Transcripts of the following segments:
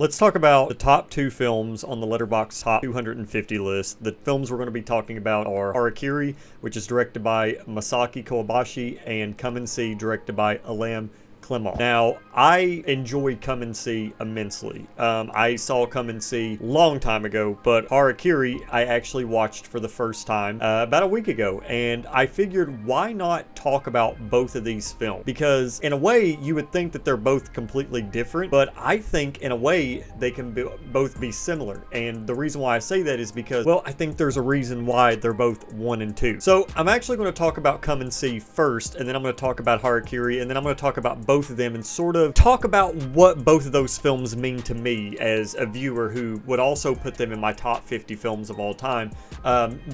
Let's talk about the top two films on the Letterboxd Top 250 list. The films we're going to be talking about are Harakiri, which is directed by Masaki Kobayashi, and Come and See, directed by Alam Klimov. Now, I enjoy Come and See immensely. I saw Come and See a long time ago, but Harakiri I actually watched for the first time about a week ago, and I figured why not talk about both of these films? Because in a way, you would think that they're both completely different, but I think in a way they can both be similar. And the reason why I say that is because, well, I think there's a reason why they're both 1 and 2. So I'm actually going to talk about Come and See first, and then I'm going to talk about Harakiri, and then I'm going to talk about both of them and sort of talk about what both of those films mean to me as a viewer who would also put them in my top 50 films of all time.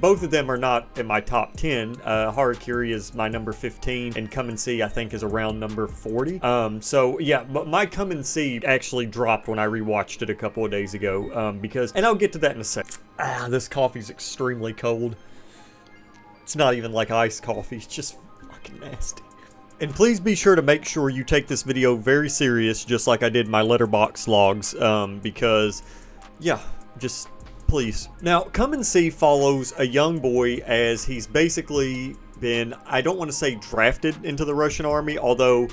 Both of them are not in my top 10. Harakiri is my number 15, and Come and See I think is around number 40. So yeah, but my Come and See actually dropped when I rewatched it a couple of days ago because, and I'll get to that in a second. This coffee's extremely cold. It's not even like iced coffee, it's just fucking nasty. And please be sure to make sure you take this video very serious, just like I did my Letterboxd logs, because, yeah, just please. Now, Come and See follows a young boy as he's basically been, I don't want to say drafted into the Russian army, although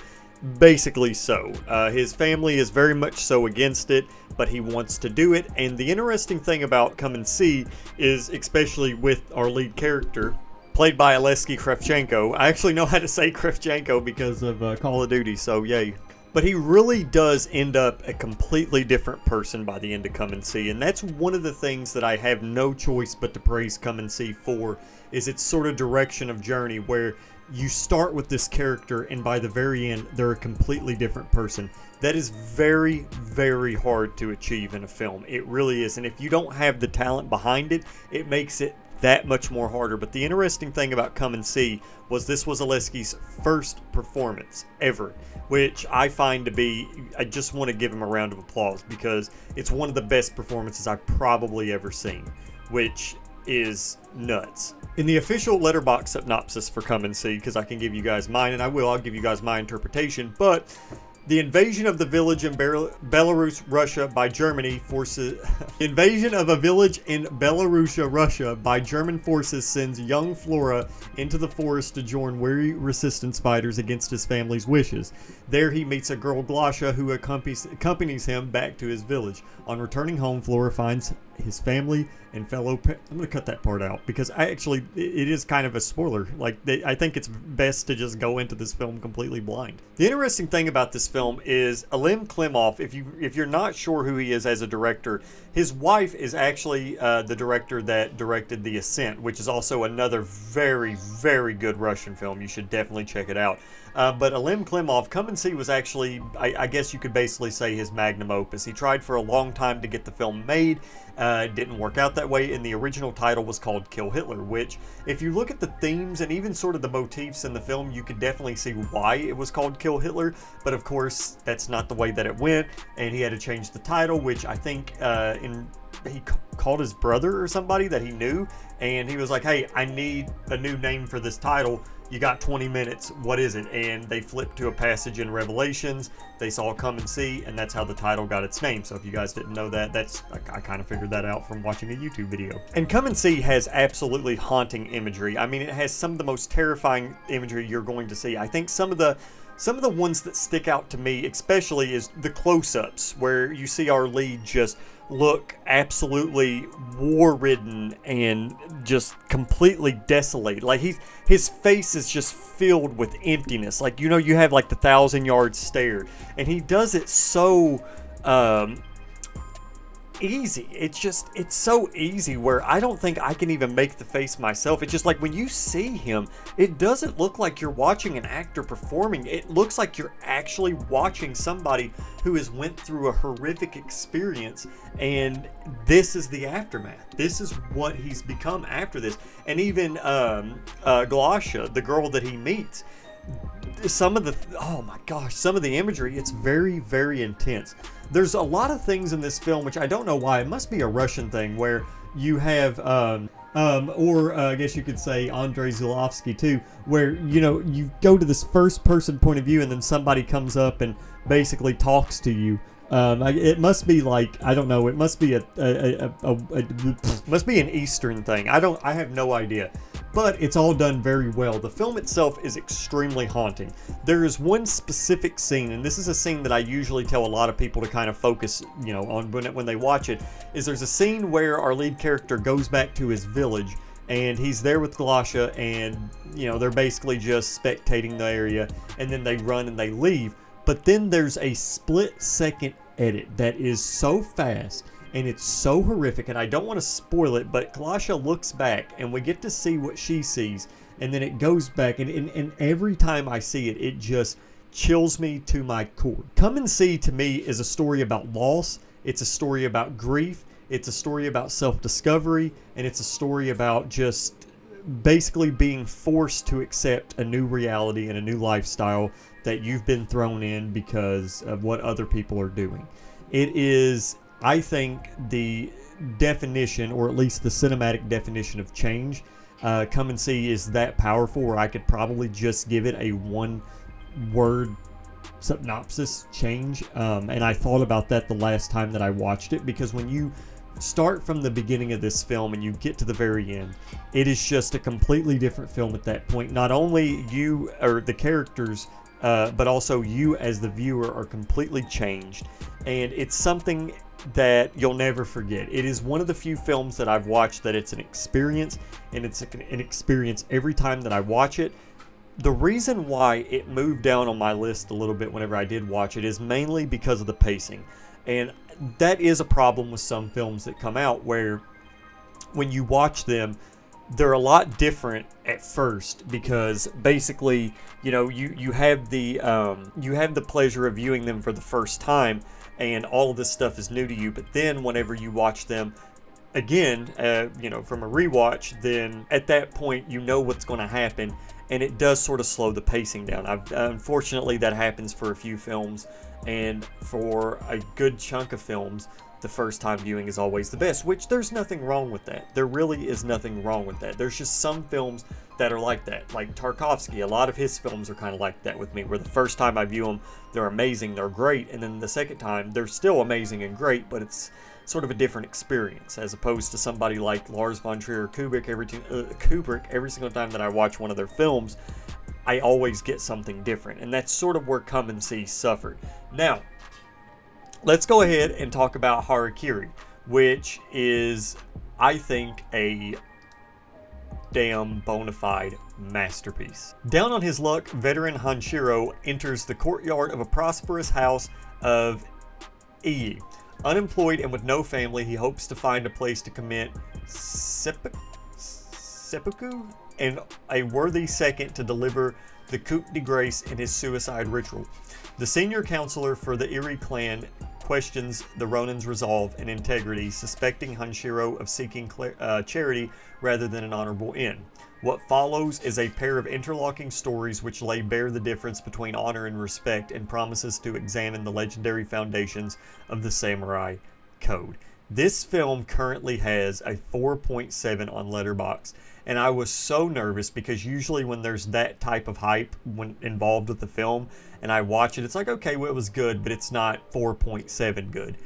basically so. His family is very much so against it, but he wants to do it. And the interesting thing about Come and See is, especially with our lead character, played by Alexei Kravchenko. I actually know how to say Kravchenko because of Call of Duty, so yay. But he really does end up a completely different person by the end of Come and See, and that's one of the things that I have no choice but to praise Come and See for, is its sort of direction of journey where you start with this character and by the very end they're a completely different person. That is very, very hard to achieve in a film. It really is, and if you don't have the talent behind it, it makes it that much more harder. But the interesting thing about Come and See was this was Alexei's first performance ever, which I find to be, I just want to give him a round of applause because it's one of the best performances I've probably ever seen, which is nuts. In the official Letterboxd synopsis for Come and See, because I can give you guys mine, and I'll give you guys my interpretation, but the invasion of the village in Belarus, Russia by Germany forces... invasion of a village in Belarus, Russia by German forces sends young Flora into the forest to join weary resistance fighters against his family's wishes. There he meets a girl, Glasha, who accompanies him back to his village. On returning home, Flora finds his family and fellow I'm going to cut that part out because it is kind of a spoiler. I think it's best to just go into this film completely blind. The interesting thing about this film is Alim Klimov, if you're not sure who he is as a director, his wife is actually the director that directed The Ascent, which is also another very, very good Russian film. You should definitely check it out. But Alim Klimov, Come and See was actually, I guess you could basically say, his magnum opus. He tried for a long time to get the film made. It didn't work out that way, and the original title was called Kill Hitler, which, if you look at the themes and even sort of the motifs in the film, you could definitely see why it was called Kill Hitler. But of course, that's not the way that it went, and he had to change the title, which I think he called his brother or somebody that he knew, and he was like, hey, I need a new name for this title. You got 20 minutes. What is it? And they flipped to a passage in Revelations. They saw Come and See, and that's how the title got its name. So if you guys didn't know that, I kind of figured that out from watching a YouTube video. And Come and See has absolutely haunting imagery. I mean, it has some of the most terrifying imagery you're going to see. I think some of the ones that stick out to me especially is the close-ups where you see our lead just look absolutely war-ridden and just completely desolate. Like his face is just filled with emptiness. Like, you know, you have like the 1,000-yard stare, and he does it so easy. It's so easy where I don't think I can even make the face myself. It's just like when you see him, it doesn't look like you're watching an actor performing. It looks like you're actually watching somebody who has went through a horrific experience, and this is the aftermath. This is what he's become after this. And even Glasha, the girl that he meets, some of the imagery, it's very, very intense. There's a lot of things in this film which I don't know why. It must be a Russian thing where you have I guess you could say Andrei Zulovsky too, where, you know, you go to this first person point of view and then somebody comes up and basically talks to you It must be like, I don't know. It must be must be an Eastern thing. I have no idea. But it's all done very well. The film itself is extremely haunting. There is one specific scene, and this is a scene that I usually tell a lot of people to kind of focus, on when they watch it, is there's a scene where our lead character goes back to his village, and he's there with Glasha, and, they're basically just spectating the area, and then they run and they leave. But then there's a split-second edit that is so fast, and it's so horrific, and I don't want to spoil it, but Glasha looks back, and we get to see what she sees, and then it goes back, and every time I see it, it just chills me to my core. Come and See, to me, is a story about loss, it's a story about grief, it's a story about self-discovery, and it's a story about just basically being forced to accept a new reality and a new lifestyle that you've been thrown in because of what other people are doing. It is, I think, the definition, or at least the cinematic definition of change. Come and See is that powerful where I could probably just give it a one-word synopsis: change. And I thought about that the last time that I watched it, because when you start from the beginning of this film and you get to the very end, it is just a completely different film at that point. Not only you or the characters, but also you as the viewer are completely changed, and it's something that you'll never forget. It is one of the few films that I've watched that it's an experience, and it's an experience every time that I watch it. The reason why it moved down on my list a little bit whenever I did watch it is mainly because of the pacing, and that is a problem with some films that come out, where when you watch them, they're a lot different at first, because basically, you have the pleasure of viewing them for the first time, and all of this stuff is new to you. But then whenever you watch them again, from a rewatch, then at that point you know what's going to happen, and it does sort of slow the pacing down. Unfortunately, that happens for a few films, and for a good chunk of films, the first time viewing is always the best, which there's nothing wrong with that. There really is nothing wrong with that. There's just some films that are like that. Like Tarkovsky, a lot of his films are kind of like that with me, where the first time I view them, they're amazing, they're great, and then the second time, they're still amazing and great, but it's sort of a different experience, as opposed to somebody like Lars von Trier or Kubrick. Every single time that I watch one of their films, I always get something different, and that's sort of where Come and See suffered. Now, let's go ahead and talk about Harakiri, which is, I think, a damn bona fide masterpiece. Down on his luck, veteran Hanshiro enters the courtyard of a prosperous house of Iyi. Unemployed and with no family, he hopes to find a place to commit seppuku and a worthy second to deliver the coup de grace in his suicide ritual. The senior counselor for the Iri clan questions the Ronin's resolve and integrity, suspecting Hanshiro of seeking charity rather than an honorable end. What follows is a pair of interlocking stories which lay bare the difference between honor and respect, and promises to examine the legendary foundations of the samurai code. This film currently has a 4.7 on Letterboxd, and I was so nervous because usually when there's that type of hype when involved with the film and I watch it, it's like, okay, well, it was good, but it's not 4.7 good.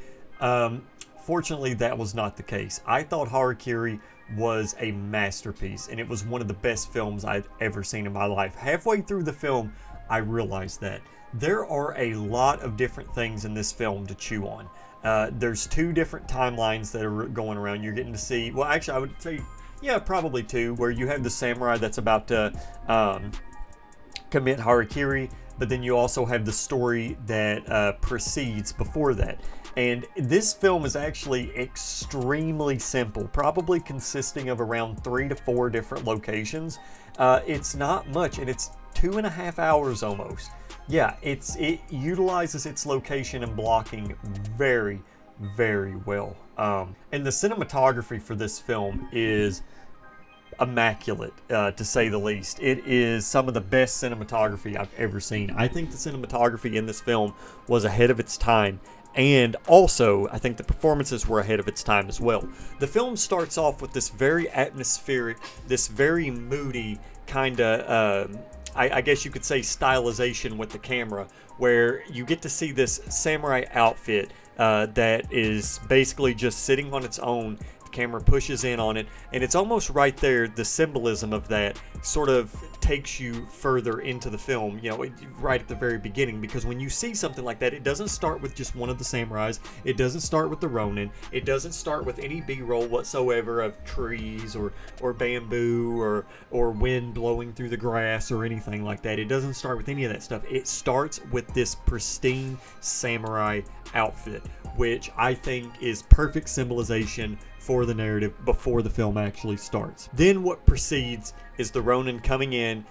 Fortunately, that was not the case. I thought Harakiri was a masterpiece, and it was one of the best films I've ever seen in my life. Halfway through the film, I realized that there are a lot of different things in this film to chew on. There's two different timelines that are going around. You're getting to see, well, actually, I would say, yeah, probably two, where you have the samurai that's about to commit Harakiri, but then you also have the story that precedes before that. And this film is actually extremely simple, probably consisting of around 3 to 4 different locations. It's not much, and it's 2.5 hours almost. Yeah, it utilizes its location and blocking very, very well. And the cinematography for this film is immaculate, to say the least. It is some of the best cinematography I've ever seen. I think the cinematography in this film was ahead of its time, and also I think the performances were ahead of its time as well. The film starts off with this very atmospheric, this very moody kind of I guess you could say, stylization with the camera, where you get to see this samurai outfit that is basically just sitting on its own. The camera pushes in on it, and it's almost right there. The symbolism of that sort of takes you further into the film, right at the very beginning, because when you see something like that, it doesn't start with just one of the samurais. It doesn't start with the Ronin. It doesn't start with any B-roll whatsoever of trees or bamboo or wind blowing through the grass or anything like that. It doesn't start with any of that stuff. It starts with this pristine samurai outfit, which I think is perfect symbolization for the narrative before the film actually starts. Then what proceeds is the Ronin coming in.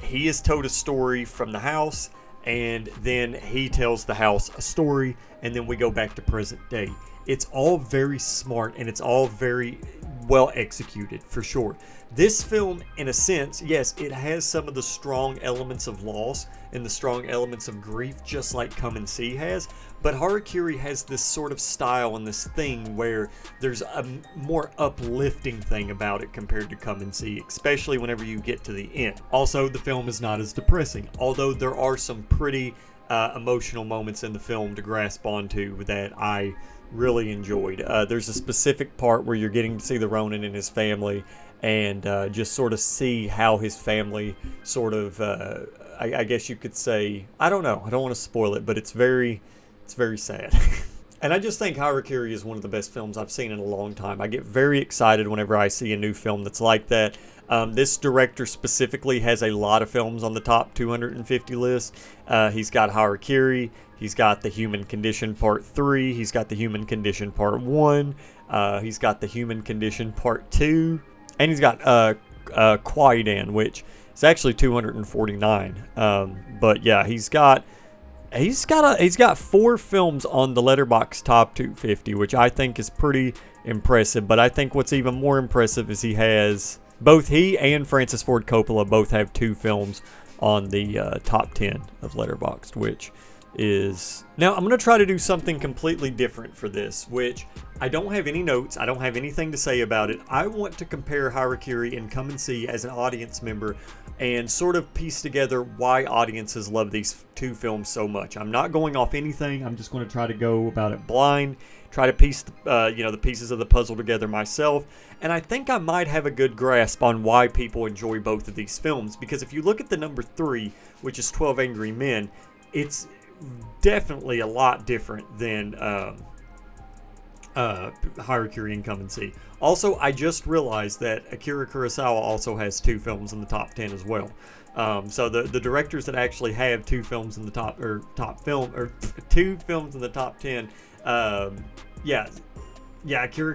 He is told a story from the house, and then he tells the house a story, and then we go back to present day. It's all very smart, and it's all very well executed, for sure. This film, in a sense, yes, it has some of the strong elements of loss and the strong elements of grief, just like Come and See has, but Harakiri has this sort of style and this thing where there's a more uplifting thing about it compared to Come and See, especially whenever you get to the end. Also, the film is not as depressing, although there are some pretty emotional moments in the film to grasp onto that I really enjoyed. There's a specific part where you're getting to see the Ronin and his family, and just sort of see how his family sort of, I guess you could say, I don't know, I don't want to spoil it, but it's very sad. And I just think Harakiri is one of the best films I've seen in a long time. I get very excited whenever I see a new film that's like that. This director specifically has a lot of films on the top 250 list. He's got Harakiri, he's got The Human Condition Part 3, he's got The Human Condition Part 1, he's got The Human Condition Part 2, and he's got Kwaidan, which is actually 249. But yeah, he's got 4 films on the Letterboxd Top 250, which I think is pretty impressive. But I think what's even more impressive is both he and Francis Ford Coppola both have 2 films on the top 10 of Letterboxd, which is... Now, I'm going to try to do something completely different for this, which I don't have any notes. I don't have anything to say about it. I want to compare Harakiri and Come and See as an audience member and sort of piece together why audiences love these 2 films so much. I'm not going off anything. I'm just going to try to go about it blind, try to piece the pieces of the puzzle together myself, and I think I might have a good grasp on why people enjoy both of these films, because if you look at the number 3, which is 12 Angry Men, it's definitely a lot different than Harakiri and Come and See. Also, I just realized that Akira Kurosawa also has 2 films in the top 10 as well. So the directors that actually have 2 films in the top 2 films in the top 10, Akira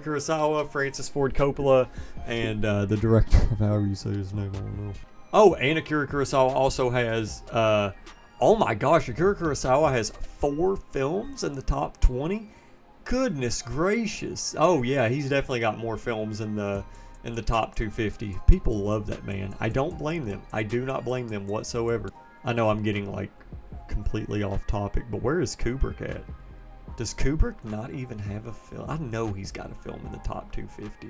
Kurosawa, Francis Ford Coppola, and the director of however you say his name, I don't know. Oh, and Akira Kurosawa also has oh my gosh, Akira Kurosawa has 4 films in the top 20? Goodness gracious. Oh yeah, he's definitely got more films in the top 250. People love that man. I don't blame them. I do not blame them whatsoever. I know I'm getting like completely off topic, but where is Kubrick at? Does Kubrick not even have a film? I know he's got a film in the top 250.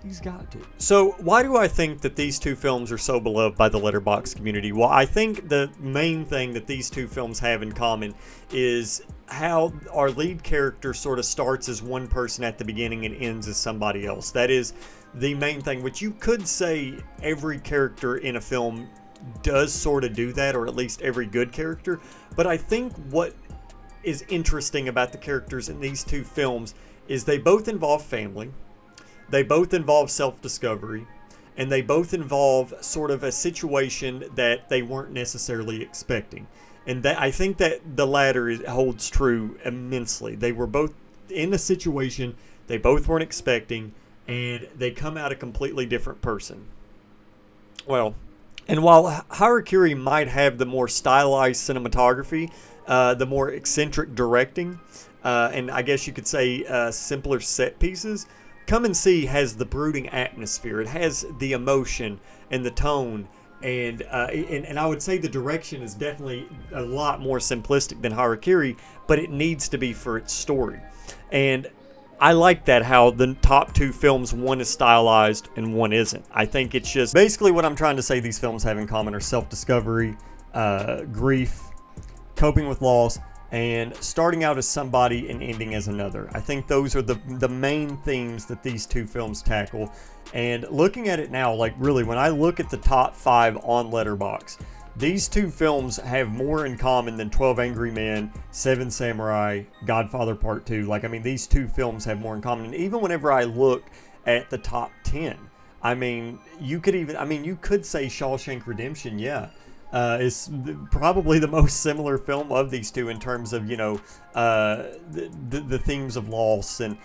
He's got to. So why do I think that these 2 films are so beloved by the Letterboxd community? Well, I think the main thing that these 2 films have in common is how our lead character sort of starts as one person at the beginning and ends as somebody else. That is the main thing, which you could say every character in a film does sort of do that, or at least every good character. But I think what is interesting about the characters in these 2 films is they both involve family. They both involve self-discovery, and they both involve sort of a situation that they weren't necessarily expecting. And that, I think that the latter holds true immensely. They were both in a situation they both weren't expecting, and they come out a completely different person. Well, and while Harakiri might have the more stylized cinematography, the more eccentric directing, and I guess you could say simpler set pieces, Come and See has the brooding atmosphere. It has the emotion and the tone, and I would say the direction is definitely a lot more simplistic than Harakiri, but it needs to be for its story. And I like that, how the top two films, one is stylized and one isn't. I think it's just basically what I'm trying to say these films have in common are self-discovery, grief, coping with loss, and starting out as somebody and ending as another. I think those are the main themes that these two films tackle. And looking at it now, like really, when I look at the top 5 on Letterboxd, these two films have more in common than 12 Angry Men, Seven Samurai, Godfather Part 2. Like, I mean, these two films have more in common. And even whenever I look at the top 10, I mean, you could say Shawshank Redemption, yeah. Is probably the most similar film of these two in terms of, you know, the themes of loss and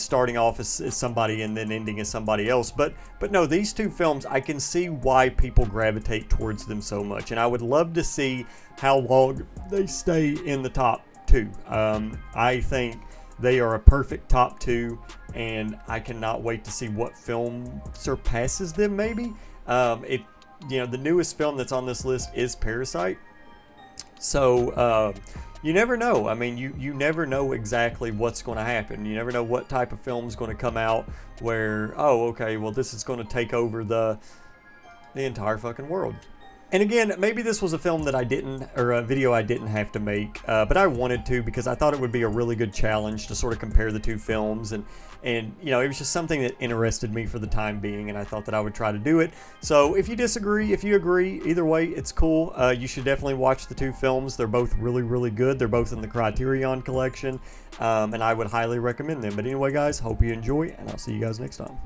starting off as somebody and then ending as somebody else. But no, these two films, I can see why people gravitate towards them so much. And I would love to see how long they stay in the top 2. I think they are a perfect top 2, and I cannot wait to see what film surpasses them, maybe. You know, the newest film that's on this list is Parasite. So, you never know. I mean, you never know exactly what's going to happen. You never know what type of film is going to come out where, oh, okay, well, this is going to take over the entire fucking world. And again, maybe this was a film that I didn't, or a video I didn't have to make, but I wanted to because I thought it would be a really good challenge to sort of compare the two films, and you know, it was just something that interested me for the time being, and I thought that I would try to do it. So if you disagree, if you agree, either way, it's cool. You should definitely watch the two films. They're both really, really good. They're both in the Criterion collection, and I would highly recommend them. But anyway, guys, hope you enjoy, and I'll see you guys next time.